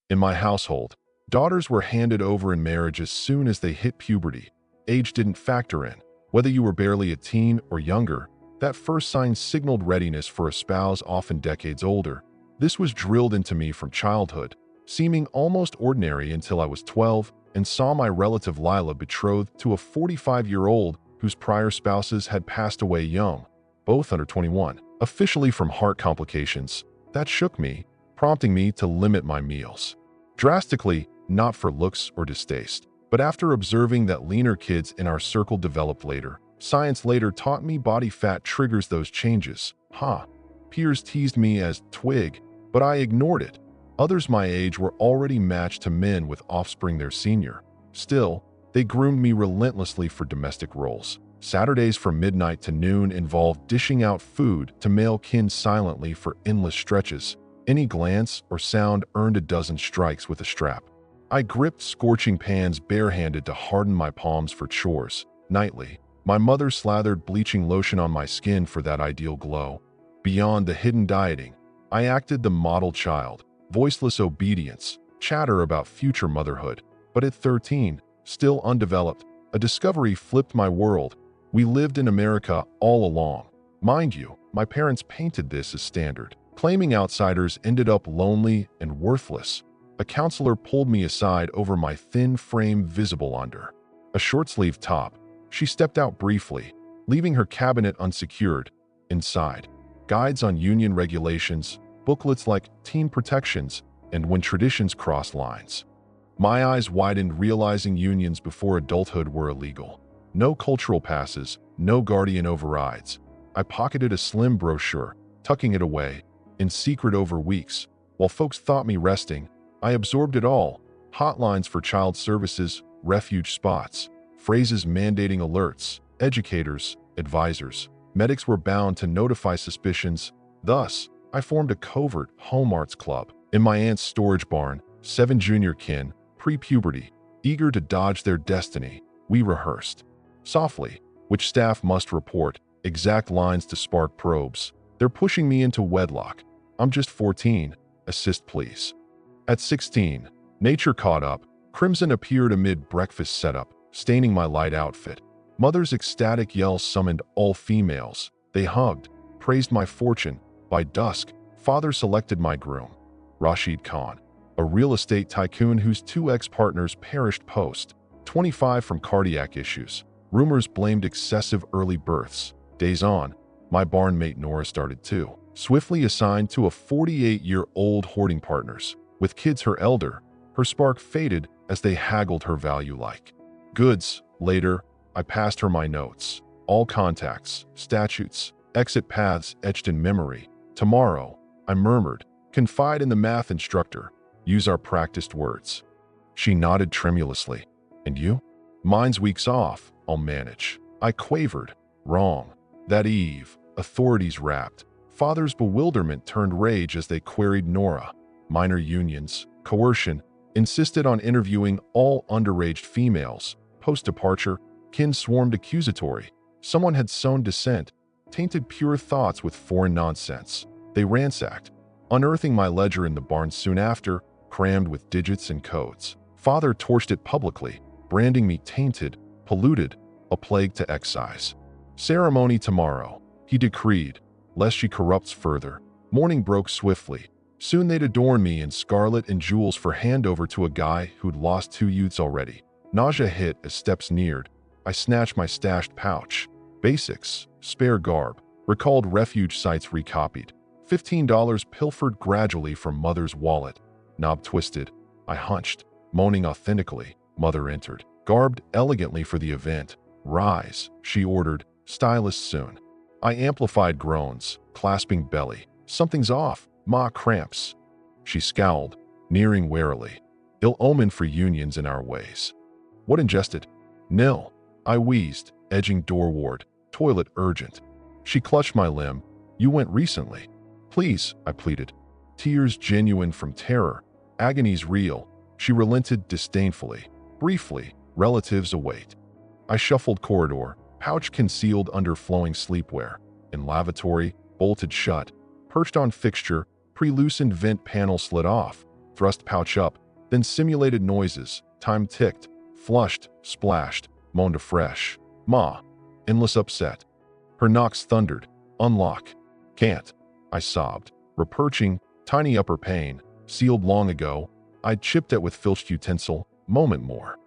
In my household, daughters were handed over in marriage as soon as they hit puberty. Age didn't factor in. Whether you were barely a teen or younger, that first sign signaled readiness for a spouse often decades older. This was drilled into me from childhood, seeming almost ordinary until I was 12 and saw my relative Lila betrothed to a 45-year-old whose prior spouses had passed away young, both under 21, officially from heart complications. That shook me, prompting me to limit my meals. Drastically, not for looks or distaste, but after observing that leaner kids in our circle developed later. Science later taught me body fat triggers those changes. Peers teased me as twig, but I ignored it. Others my age were already matched to men with offspring their senior. Still, they groomed me relentlessly for domestic roles. Saturdays from midnight to noon involved dishing out food to male kin silently for endless stretches. Any glance or sound earned a dozen strikes with a strap. I gripped scorching pans barehanded to harden my palms for chores. Nightly, my mother slathered bleaching lotion on my skin for that ideal glow. Beyond the hidden dieting, I acted the model child, voiceless obedience, chatter about future motherhood. But at 13, still undeveloped, a discovery flipped my world. We lived in America all along. Mind you, my parents painted this as standard, claiming outsiders ended up lonely and worthless. A counselor pulled me aside over my thin frame visible under a short-sleeved top. She stepped out briefly, leaving her cabinet unsecured. Inside, guides on union regulations, booklets like teen protections, and when traditions cross lines. My eyes widened realizing unions before adulthood were illegal. No cultural passes, no guardian overrides. I pocketed a slim brochure, tucking it away, in secret over weeks. While folks thought me resting, I absorbed it all. Hotlines for child services, refuge spots, phrases mandating alerts, educators, advisors. Medics were bound to notify suspicions. Thus, I formed a covert home arts club. In my aunt's storage barn, 7 junior kin, pre-puberty, eager to dodge their destiny, we rehearsed. Softly, which staff must report, exact lines to spark probes. They're pushing me into wedlock. I'm just 14. Assist, please. At 16, nature caught up. Crimson appeared amid breakfast setup, staining my light outfit. Mother's ecstatic yell summoned all females. They hugged, praised my fortune. By dusk, father selected my groom, Rashid Khan, a real estate tycoon whose 2 ex-partners perished post-25 from cardiac issues. Rumors blamed excessive early births. Days on, my barn mate Nora started too, swiftly assigned to a 48-year-old hoarding partners. With kids her elder, her spark faded as they haggled her value like goods. Later, I passed her my notes, all contacts, statutes, exit paths etched in memory. Tomorrow, I murmured, confide in the math instructor, use our practiced words. She nodded tremulously. And you? Mine's weeks off, I'll manage. I quavered. Wrong. That eve, authorities rapped. Father's bewilderment turned rage as they queried Nora. Minor unions, coercion, insisted on interviewing all underage females. Post-departure, kin swarmed accusatory. Someone had sown dissent, tainted pure thoughts with foreign nonsense. They ransacked, unearthing my ledger in the barn soon after, crammed with digits and codes. Father torched it publicly, branding me tainted, polluted, a plague to excise. Ceremony tomorrow, he decreed, lest she corrupts further. Morning broke swiftly. Soon they'd adorn me in scarlet and jewels for handover to a guy who'd lost 2 youths already. Nausea hit as steps neared. I snatched my stashed pouch. Basics, spare garb, recalled refuge sites recopied. $15 pilfered gradually from mother's wallet. Knob twisted. I hunched, moaning authentically. Mother entered, garbed elegantly for the event. Rise, she ordered, stylist soon. I amplified groans, clasping belly. Something's off, ma cramps. She scowled, nearing warily. Ill omen for unions in our ways. What ingested? Nil. I wheezed, edging doorward. Toilet urgent. She clutched my limb. You went recently. Please, I pleaded. Tears genuine from terror. Agonies real. She relented disdainfully. Briefly, relatives await. I shuffled corridor, pouch concealed under flowing sleepwear. In lavatory, bolted shut. Perched on fixture, pre-loosened vent panel slid off. Thrust pouch up, then simulated noises. Time ticked. Flushed, splashed, moaned afresh. Ma. Endless upset. Her knocks thundered. Unlock. Can't. I sobbed. Reperching, tiny upper pane. Sealed long ago. I'd chipped it with filched utensil. Moment more.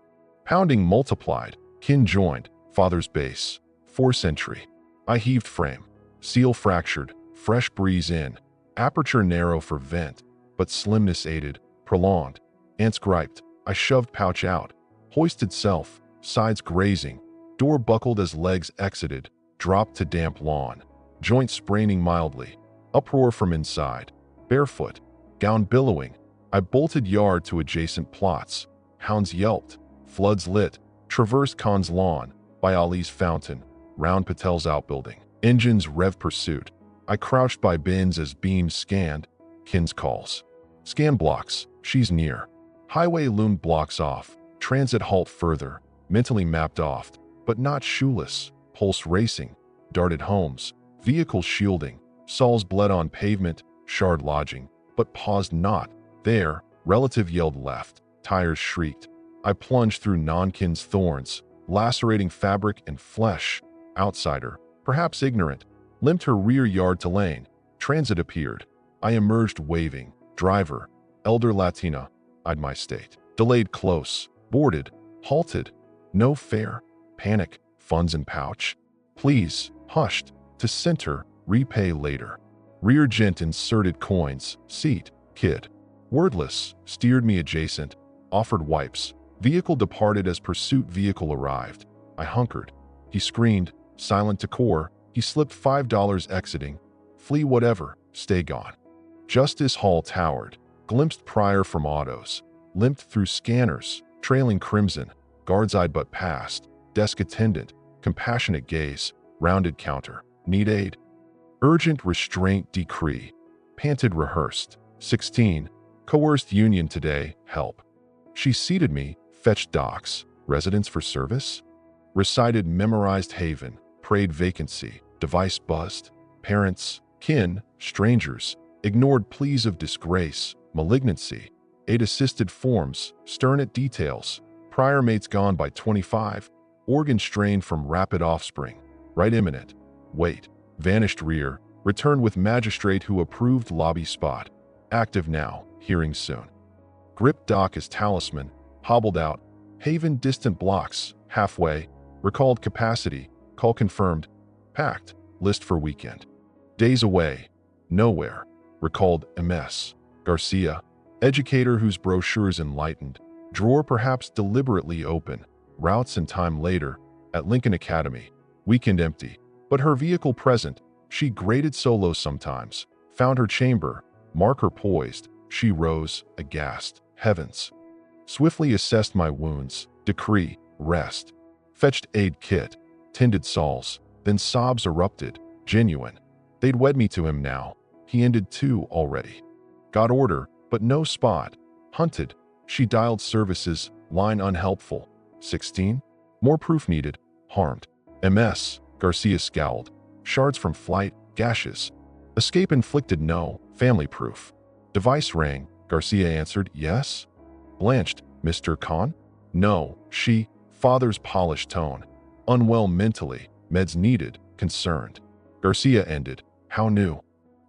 Pounding multiplied. Kin joined. Father's base. Force entry. I heaved frame. Seal fractured. Fresh breeze in. Aperture narrow for vent, but slimness aided. Prolonged. Ants griped. I shoved pouch out. Hoisted self. Sides grazing. Door buckled as legs exited. Dropped to damp lawn. Joint spraining mildly. Uproar from inside. Barefoot. Gown billowing. I bolted yard to adjacent plots. Hounds yelped. Floods lit. Traversed Khan's lawn. By Ali's fountain. Round Patel's outbuilding. Engines rev pursuit. I crouched by bins as beams scanned. Kin's calls. Scan blocks. She's near. Highway loomed blocks off. Transit halt further. Mentally mapped off. But not shoeless. Pulse racing. Darted homes. Vehicle shielding. Saws bled on pavement. Shard lodging. But paused not. There. Relative yelled left. Tires shrieked. I plunged through non-kin's thorns. Lacerating fabric and flesh. Outsider. Perhaps ignorant. Limped her rear yard to lane. Transit appeared. I emerged waving. Driver. Elder Latina. I'd my state. Delayed close. Boarded. Halted. No fare. Panic. Funds in pouch. Please. Hushed. To center. Repay later. Rear gent inserted coins. Seat. Kid. Wordless. Steered me adjacent. Offered wipes. Vehicle departed as pursuit vehicle arrived. I hunkered. He screamed. Silent to core. He slipped $5 exiting. Flee whatever. Stay gone. Justice Hall towered. Glimpsed prior from autos. Limped through scanners. Trailing crimson. Guards eyed but passed. Desk attendant. Compassionate gaze. Rounded counter. Need aid. Urgent restraint decree. Panted rehearsed. 16. Coerced union today. Help. She seated me. Fetched docs. Residence for service? Recited memorized haven. Prayed vacancy. Device buzzed. Parents. Kin. Strangers. Ignored pleas of disgrace. Malignancy. Aid-assisted forms. Stern at details. Prior mates gone by 25. Organ strain from rapid offspring. Right imminent. Wait. Vanished rear. Returned with magistrate who approved lobby spot. Active now. Hearing soon. Grip doc as talisman. Hobbled out. Haven distant blocks. Halfway. Recalled capacity. Call confirmed. Packed. List for weekend. Days away. Nowhere. Recalled MS. Garcia. Educator whose brochures enlightened. Drawer perhaps deliberately open. Routes and time later. At Lincoln Academy. Weekend empty. But her vehicle present. She graded solo sometimes. Found her chamber. Marker poised. She rose, aghast. Heavens. Swiftly assessed my wounds. Decree. Rest. Fetched aid kit. Tended Sauls. Then sobs erupted. Genuine. They'd wed me to him now. He ended too already. Got order, but no spot. Hunted. She dialed services. Line unhelpful. 16. More proof needed. Harmed. MS. Garcia scowled. Shards from flight. Gashes. Escape inflicted. No. Family proof. Device rang. Garcia answered. Yes? Blanched. Mr. Khan? No. She. Father's polished tone. Unwell mentally. Meds needed. Concerned. Garcia ended. How new?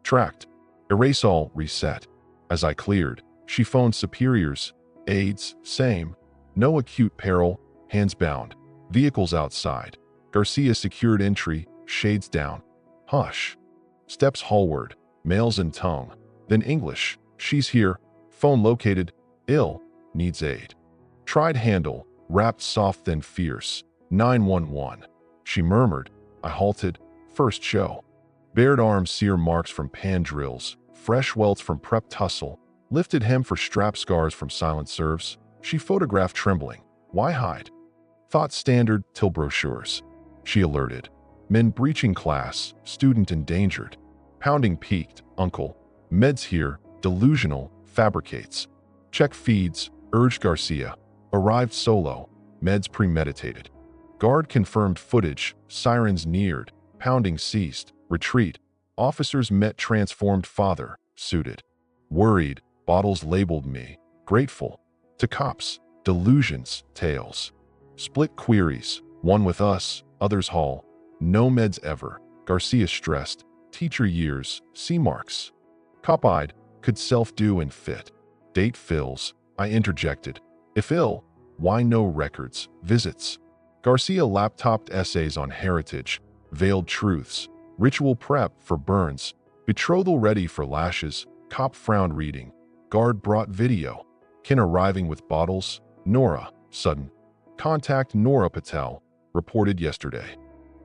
Tracked. Erase all. Reset. As I cleared, she phoned superiors. Aides. Same. No acute peril. Hands bound. Vehicles outside. Garcia secured entry. Shades down. Hush. Steps hallward. Males and tongue. Then English. She's here. Phone located. Ill. Needs aid. Tried handle. Wrapped soft then fierce. 911. She murmured. I halted. First show. Bared arms sear marks from pan drills. Fresh welts from prep tussle. Lifted hem for strap scars from silent serves. She photographed trembling. Why hide? Thought standard till brochures. She alerted. Men breaching class. Student endangered. Pounding peaked. Uncle. Meds here. Delusional. Fabricates. Check feeds. Urged Garcia. Arrived solo. Meds premeditated. Guard confirmed footage. Sirens neared. Pounding ceased. Retreat. Officers met transformed father. Suited. Worried. Bottles labeled me. Grateful. To cops. Delusions. Tales. Split queries. One with us, others haul. No meds ever. Garcia stressed. Teacher years. C-marks. Cop-eyed. Could self-do and fit. Date fills. I interjected. If ill, why no records, visits? Garcia laptoped essays on heritage, veiled truths, ritual prep for burns, betrothal ready for lashes, cop frowned reading, guard brought video, kin arriving with bottles, Nora, sudden. Contact Nora Patel, reported yesterday.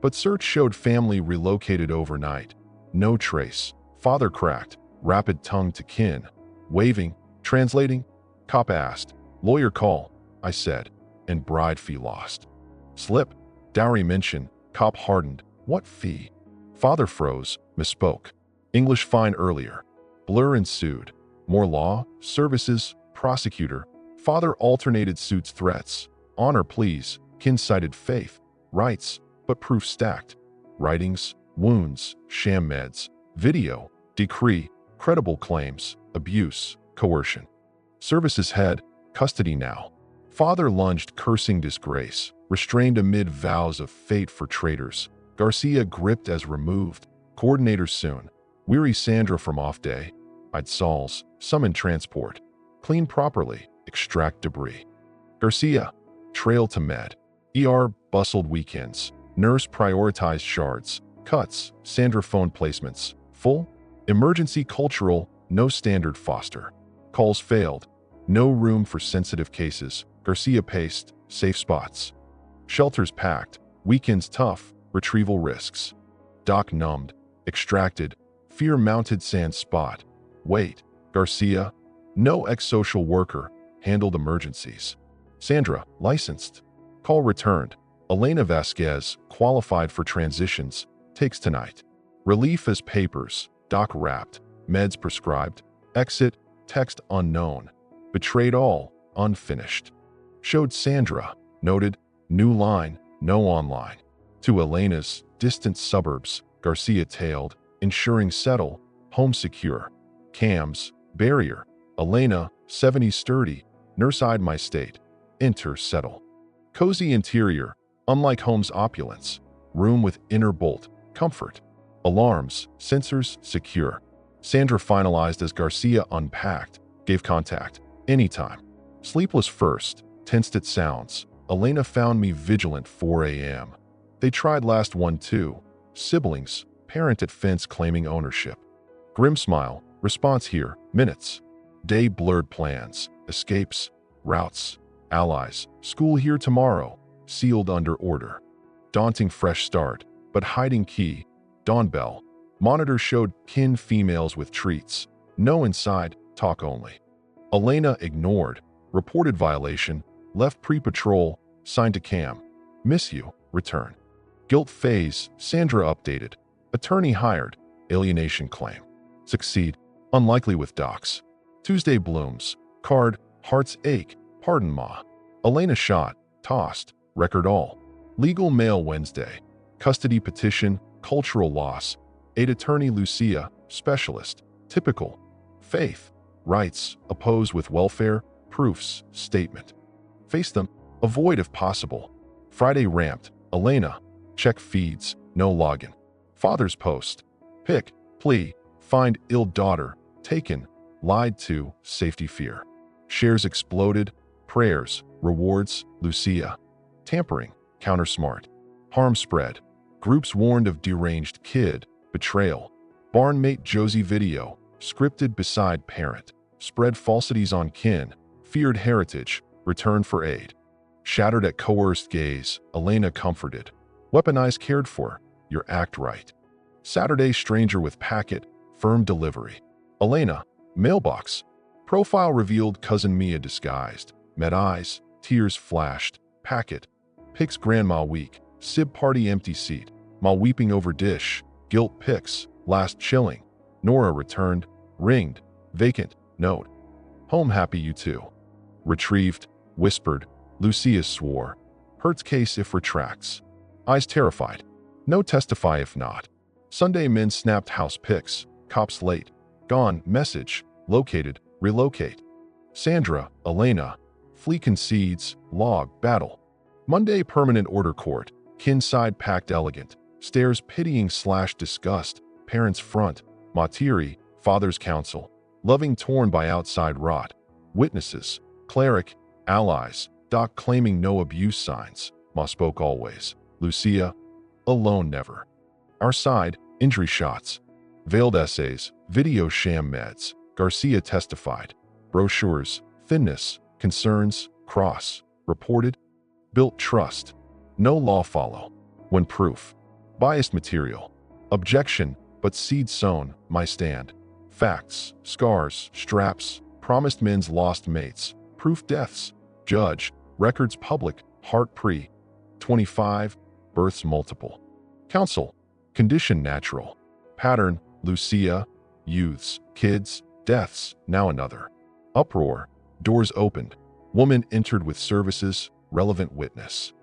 But search showed family relocated overnight. No trace. Father cracked, rapid tongue to kin. Waving, translating. Cop asked. Lawyer call, I said, and bride fee lost. Slip, dowry mention, cop hardened. What fee? Father froze, misspoke. English fine earlier. Blur ensued. More law, services, prosecutor. Father alternated suits threats. Honor please, kin cited faith. Rights, but proof stacked. Writings, wounds, sham meds. Video, decree, credible claims, abuse, coercion. Services head, custody now. Father lunged cursing disgrace, restrained amid vows of fate for traitors. Garcia gripped as removed. Coordinator soon. Weary Sandra from off day. I'd Sauls, summon transport. Clean properly, extract debris. Garcia, trail to med. ER bustled weekends. Nurse prioritized shards. Cuts, Sandra phone placements. Full. Emergency cultural, no standard foster. Calls failed. No room for sensitive cases. Garcia paced, safe spots. Shelters packed. Weekends tough. Retrieval risks. Doc numbed. Extracted. Fear-mounted sand spot. Wait. Garcia, no ex-social worker, handled emergencies. Sandra, licensed. Call returned. Elena Vasquez, qualified for transitions, takes tonight. Relief as papers. Doc wrapped. Meds prescribed. Exit. Text unknown. Betrayed all. Unfinished. Showed Sandra. Noted. New line. No online. To Elena's distant suburbs. Garcia tailed. Ensuring settle. Home secure. Cams. Barrier. Elena. 70 sturdy. Nurse-eyed my state. Enter settle. Cozy interior. Unlike home's opulence. Room with inner bolt. Comfort. Alarms. Sensors. Secure. Sandra finalized as Garcia unpacked. Gave contact. Anytime. Sleepless first. Tensed at sounds. Elena found me vigilant 4 a.m. They tried last one too. Siblings. Parent at fence claiming ownership. Grim smile. Response here. Minutes. Day blurred plans. Escapes. Routes. Allies. School here tomorrow. Sealed under order. Daunting fresh start. But hiding key. Dawn bell. Monitor showed kin females with treats. No inside. Talk only. Elena ignored. Reported violation. Left pre-patrol. Signed to cam. Miss you. Return. Guilt phase. Sandra updated. Attorney hired. Alienation claim. Succeed. Unlikely with docs. Tuesday blooms. Card. Hearts ache. Pardon ma. Elena shot. Tossed. Record all. Legal mail Wednesday. Custody petition. Cultural loss. Aid attorney Lucia. Specialist. Typical. Faith. Rights. Oppose with welfare. Proofs. Statement. Face them. Avoid if possible. Friday ramped. Elena. Check feeds. No login. Father's post. Pick. Plea. Find ill daughter. Taken. Lied to. Safety fear. Shares exploded. Prayers. Rewards. Lucia. Tampering. Counter smart. Harm spread. Groups warned of deranged kid. Betrayal. Barnmate Josie video. Scripted beside parent. Spread falsities on kin. Feared heritage. Return for aid. Shattered at coerced gaze. Elena comforted. Weaponized cared for. Your act right. Saturday stranger with packet. Firm delivery. Elena. Mailbox. Profile revealed cousin Mia disguised. Met eyes. Tears flashed. Packet. Pics grandma weak. Sib party empty seat. Ma weeping over dish. Guilt pics. Last chilling. Nora returned. Ringed. Vacant. Note. Home happy you too. Retrieved. Whispered. Lucia swore. Hurts case if retracts. Eyes terrified. No testify if not. Sunday men snapped house pics. Cops late. Gone. Message. Located. relocate. Sandra, Elena, flee concedes, log, battle. Monday, permanent order court, kin side packed elegant, stares pitying / disgust, parents front, Matiri, father's counsel, loving torn by outside rot, witnesses, cleric, allies, doc claiming no abuse signs, Ma spoke always, Lucia, alone never. Our side, injury shots, veiled essays, video sham meds, Garcia testified, brochures, thinness, concerns, cross, reported, built trust, no law follow, when proof, biased material, objection, but seed sown, my stand, facts, scars, straps, promised men's lost mates, proof deaths, judge, records public, heart pre, 25, births multiple, counsel, condition natural, pattern, Lucia, youths, kids, deaths, now another, uproar, doors opened, woman entered with services, relevant witness.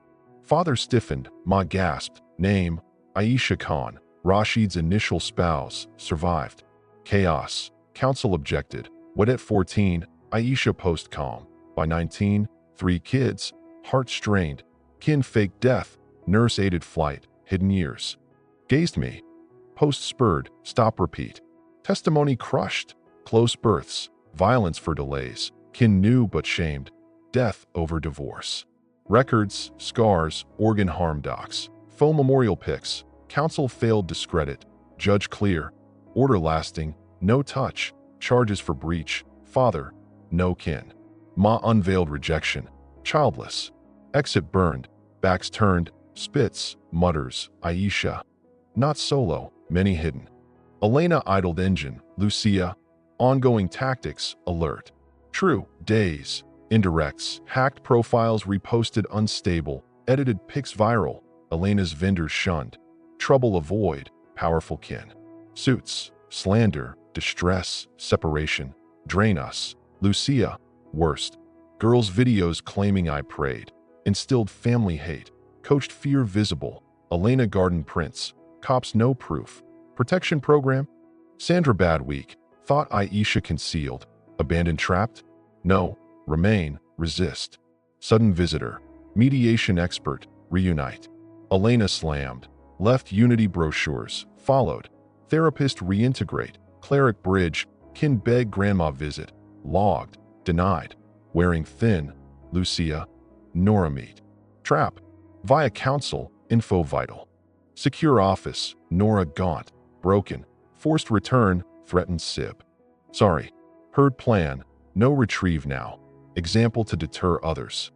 Father stiffened, Ma gasped, name, Aisha Khan, Rashid's initial spouse, survived. Chaos, counsel objected, wed at 14, Aisha post calm, by 19, 3 kids, heart strained, kin fake death, nurse aided flight, hidden years. Gazed me. Post spurred, stop repeat. Testimony crushed, close births, violence for delays, kin knew but shamed, death over divorce. Records, scars, organ harm docs, faux memorial pics, counsel failed discredit, judge clear, order lasting, no touch, charges for breach, father, no kin. Ma unveiled rejection, childless, exit burned, backs turned, spits, mutters, Aisha. Not solo, many hidden. Elena idled engine, Lucia, ongoing tactics, alert. True, days, indirects, hacked profiles reposted unstable, edited pics viral, Elena's vendors shunned. Trouble avoid, powerful kin. Suits, slander, distress, separation, drain us. Lucia, worst. Girls' videos claiming I prayed, instilled family hate, coached fear visible. Elena garden prints, cops no proof. Protection program? Sandra bad week, thought Aisha concealed. Abandoned trapped? No, remain, resist. Sudden visitor, mediation expert, reunite. Elena slammed, left unity brochures, followed. Therapist reintegrate, cleric bridge, kin beg grandma visit, logged, denied. Wearing thin, Lucia, Nora meet. Trap, via counsel, info vital. Secure office, Nora gaunt, broken. Forced return, threatened sib. Sorry. Heard plan, no retrieve now. Example to deter others.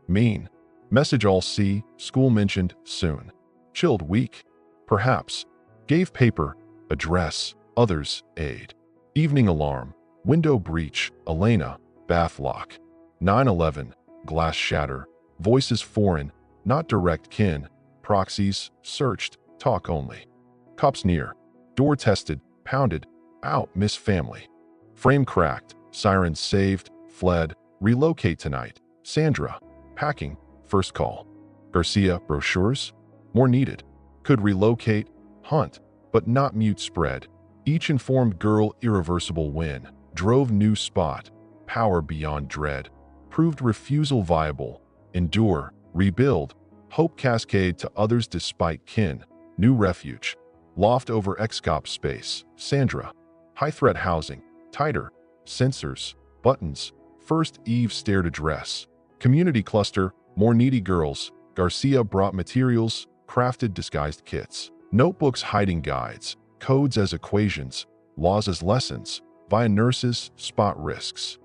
Mean. Message all see, school mentioned, soon. Chilled week. Perhaps. Gave paper, address, others, aid. Evening alarm, window breach, Elena, bath lock. 9/11, glass shatter, voices foreign, not direct kin, proxies, searched, talk only. Cops near, door tested, pounded, out, miss family. Frame cracked, sirens saved, fled, relocate tonight. Sandra, packing, first call. Garcia, brochures? More needed. Could relocate, hunt, but not mute spread. Each informed girl irreversible win. Drove new spot, power beyond dread. Proved refusal viable. Endure, rebuild. Hope cascade to others despite kin. New refuge. Loft over excop space. Sandra. High threat housing. Tighter. Sensors. Buttons. First Eve stared address. Community cluster. More needy girls. Garcia brought materials. Crafted disguised kits. Notebooks hiding guides. Codes as equations. Laws as lessons. Via nurses. Spot risks.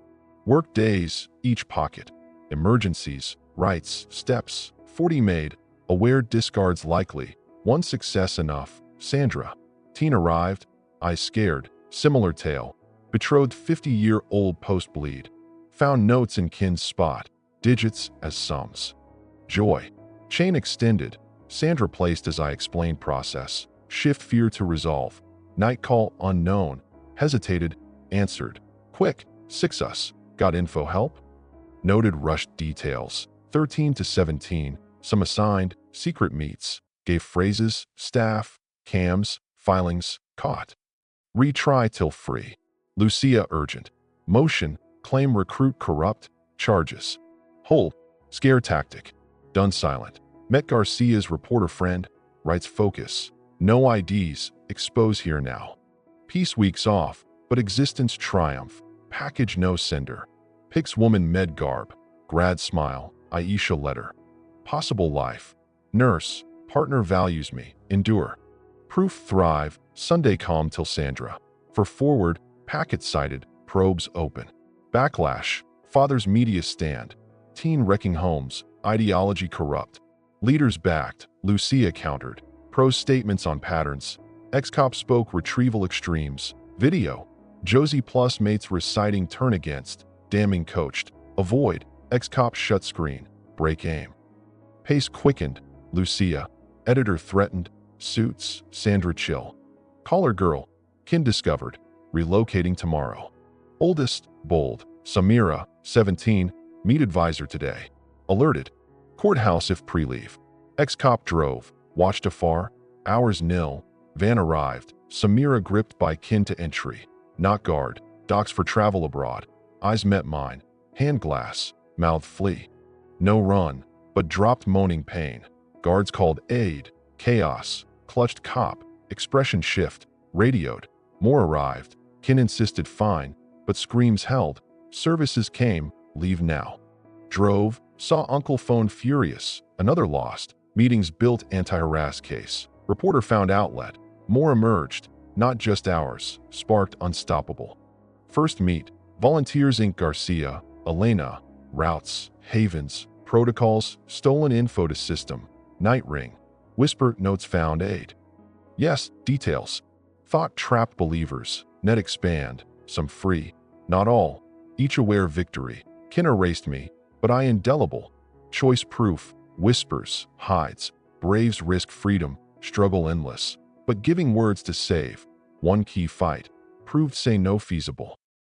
Work days. Each pocket. Emergencies. Rights. Steps. 40 made. Aware discards likely. One success enough. Sandra. Teen arrived. Eyes scared. Similar tale. Betrothed 50-year-old post-bleed. Found notes in kin's spot. Digits as sums. Joy. Chain extended. Sandra placed as I explained process. Shift fear to resolve. Night call unknown. Hesitated. Answered. Quick. 6 us. Got info help? Noted rushed details. 13 to 17. Some assigned. Secret meets. Gave phrases. Staff. Cams. Filings. Caught. Retry till free. Lucia urgent. Motion, claim recruit corrupt, charges. Hold, scare tactic. Done silent. Met Garcia's reporter friend, writes focus. No IDs, expose here now. Peace weeks off, but existence triumph. Package no sender. Pics woman med garb. Grad smile, Aisha letter. Possible life. Nurse, partner values me, endure. Proof thrive, Sunday calm till Sandra. For forward, packet cited, probes open. Backlash, father's media stand. Teen wrecking homes, ideology corrupt. Leaders backed, Lucia countered. Pros statements on patterns. Ex-cop spoke retrieval extremes. Video, Josie plus mates reciting turn against. Damning coached. Avoid, ex-cop shut screen. Break aim. Pace quickened, Lucia. Editor threatened. Suits, Sandra chill. Caller girl, kin discovered. Relocating tomorrow. Oldest, bold. Samira, 17, meet advisor today. Alerted. Courthouse if pre-leave. Ex-cop drove. Watched afar. Hours nil. Van arrived. Samira gripped by kin to entry. Not guard. Docs for travel abroad. Eyes met mine. Hand glass. Mouth flee. No run, but dropped moaning pain. Guards called aid. Chaos. Clutched cop. Expression shift. Radioed. More arrived. Kin insisted fine, but screams held. Services came. Leave now. Drove. Saw uncle phone furious. Another lost. Meetings built anti-harass case. Reporter found outlet. More emerged. Not just ours. Sparked unstoppable. First meet. Volunteers Inc. Garcia. Elena. Routes. Havens. Protocols. Stolen info to system. Night ring. Whisper notes found aid. Yes, details. Thought trapped believers. Net expand. Some free. Not all. Each aware victory. Kin erased me, but I indelible. Choice proof. Whispers. Hides. Braves risk freedom. Struggle endless. But giving words to save. One key fight. Proved say no feasible.